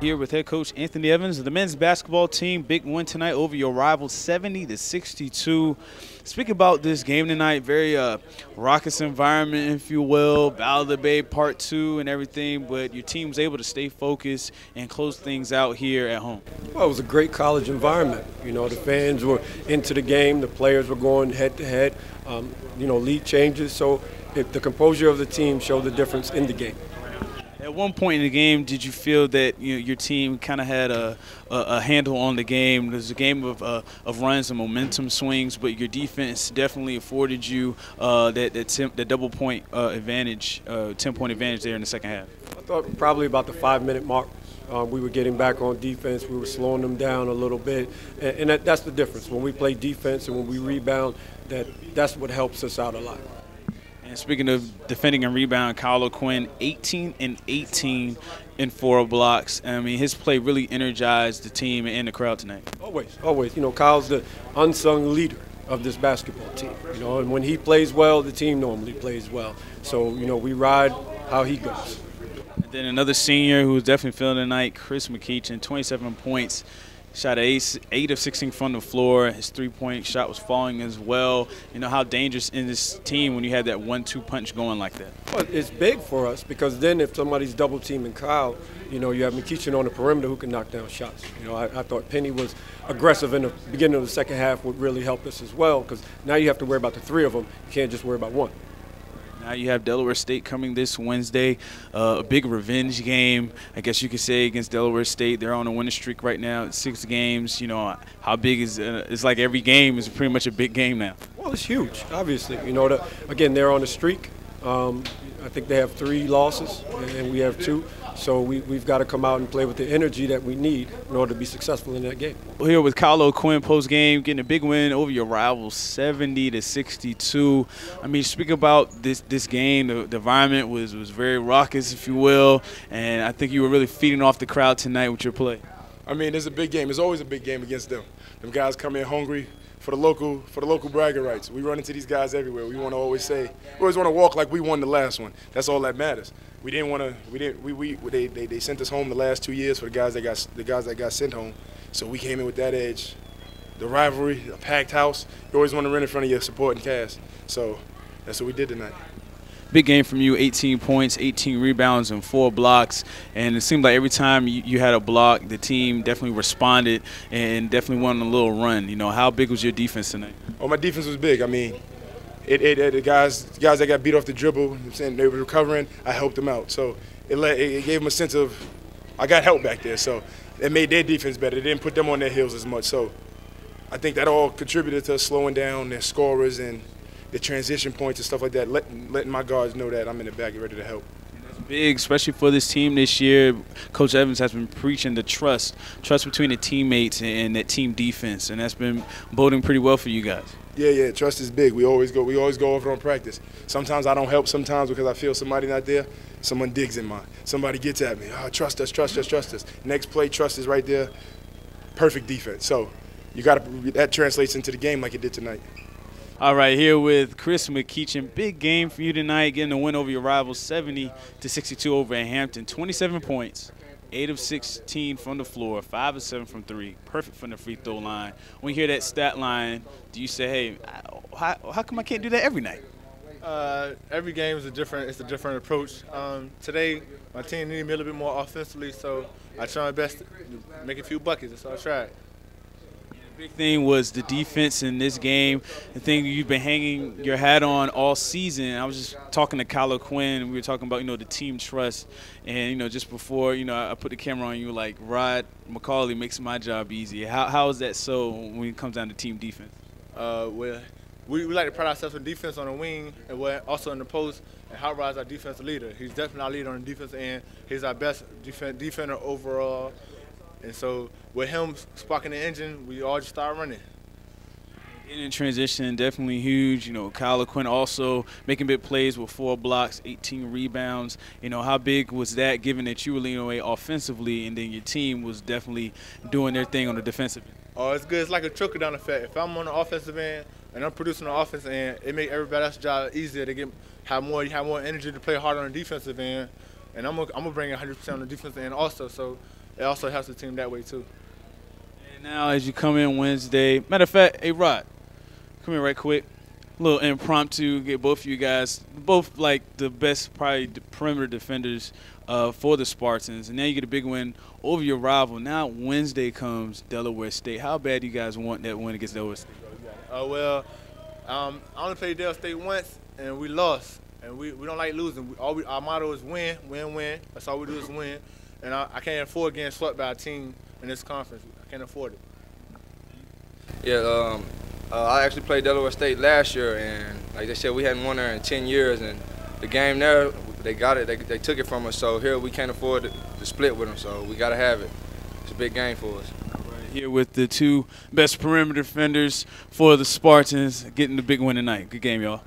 Here with head coach Anthony Evans of the men's basketball team. Big win tonight over your rival, 70-62. Speak about this game tonight, very raucous environment, if you will, Battle of the Bay Part 2 and everything, but your team was able to stay focused and close things out here at home. Well, it was a great college environment. You know, the fans were into the game, the players were going head-to-head, lead changes, so the composure of the team showed the difference in the game. At one point in the game, did you feel that your team kind of had a handle on the game? It was a game of runs and momentum swings, but your defense definitely afforded you that double-point advantage, 10-point advantage there in the second half. I thought probably about the 5-minute mark. We were getting back on defense. We were slowing them down a little bit, and that's the difference. When we play defense and when we rebound, that's what helps us out a lot. And speaking of defending and rebound, Kyle OQuinn, 18 and 18 in 4 blocks. I mean, his play really energized the team and the crowd tonight. Always. You know, Kyle's the unsung leader of this basketball team. You know, and when he plays well, the team normally plays well. So, you know, we ride how he goes. And then another senior who was definitely feeling the night, McEachin, 27 points. Shot 8 of 16 from the floor. His three-point shot was falling as well. You know, how dangerous in this team when you have that 1-2 punch going like that? Well, it's big for us because then if somebody's double-teaming Kyle, you know, you have McEachin on the perimeter who can knock down shots. You know, I thought Penny was aggressive in the beginning of the second half would really help us as well because now you have to worry about the 3 of them. You can't just worry about 1. Now you have Delaware State coming this Wednesday, a big revenge game, I guess you could say, against Delaware State. They're on a winning streak right now at 6 games. You know, how big is it's like every game is pretty much a big game now. Well, it's huge, obviously. You know, again, they're on a streak. I think they have 3 losses, and we have 2. So we've got to come out and play with the energy that we need in order to be successful in that game. We're here with Kyle OQuinn post-game, getting a big win over your rivals, 70-62. I mean, speak about this game. The environment was very raucous, if you will, and I think you were really feeding off the crowd tonight with your play. I mean, it's a big game. It's always a big game against them. Them guys come in hungry for the local bragging rights. We run into these guys everywhere. We want to always want to walk like we won the last one. That's all that matters. We didn't want to. They sent us home the last 2 years for the guys that got sent home. So we came in with that edge, the rivalry, a packed house. You always want to run in front of your supporting cast. So that's what we did tonight. Big game from you, 18 points, 18 rebounds, and 4 blocks. And it seemed like every time you had a block, the team definitely responded and definitely went on a little run. You know, how big was your defense tonight? Oh, my defense was big. I mean, the guys that got beat off the dribble, I'm saying they were recovering, I helped them out. So it gave them a sense of I got help back there. So it made their defense better. It didn't put them on their heels as much. So I think that all contributed to us slowing down their scorers and the transition points and stuff like that, letting my guards know that I'm in the back and ready to help. That's big, especially for this team this year. Coach Evans has been preaching the trust between the teammates and that team defense, and that's been boding pretty well for you guys. Yeah, trust is big. We always go over it on practice. Sometimes I don't help sometimes because I feel somebody not there. Someone digs in mine. Somebody gets at me. Oh, trust us. Next play, trust is right there. Perfect defense. So that translates into the game like it did tonight. All right, here with McEachin. Big game for you tonight, getting a win over your rivals, 70-62 over at Hampton. 27 points, 8 of 16 from the floor, 5 of 7 from 3. Perfect from the free throw line. When you hear that stat line, do you say, hey, how come I can't do that every night? Every game is a different approach. Today, my team needed me a little bit more offensively, so I tried my best to make a few buckets, so I tried. Big thing was the defense in this game, the thing you've been hanging your hat on all season. I was just talking to Kyle OQuinn, and we were talking about, the team trust. And, just before, I put the camera on you, like, Rod McCauley makes my job easy. How is that so when it comes down to team defense? Well, we like to pride ourselves on defense on the wing and also in the post. And Hot Rod's our defensive leader. He's definitely our leader on the defensive end. He's our best defender overall. And so with him sparking the engine, we all just start running. In transition, definitely huge. Kyle OQuinn also making big plays with 4 blocks, 18 rebounds. How big was that, given that you were leading away offensively and then your team was definitely doing their thing on the defensive end? Oh, it's good. It's like a trickle-down effect. If I'm on the offensive end and I'm producing on the offensive end, it makes everybody else's job easier. You have more energy to play harder on the defensive end, and I'm gonna bring 100% on the defensive end also. So it also helps the team that way too. And now as you come in Wednesday, matter of fact, hey Rod, come here right quick. A little impromptu, get both of you guys, both like the best probably the perimeter defenders for the Spartans. And now you get a big win over your rival. Now Wednesday comes Delaware State. How bad do you guys want that win against Delaware State? Well, I only played Delaware State once, and we lost. And we don't like losing. Our motto is win, win, win. That's all we do is win. And I can't afford getting swept by a team in this conference. I can't afford it. Yeah, I actually played Delaware State last year, and like they said, we hadn't won there in 10 years. And the game there, they got it. They took it from us. So here we can't afford to split with them. So we got to have it. It's a big game for us. Right here with the two best perimeter defenders for the Spartans, getting the big win tonight. Good game, y'all.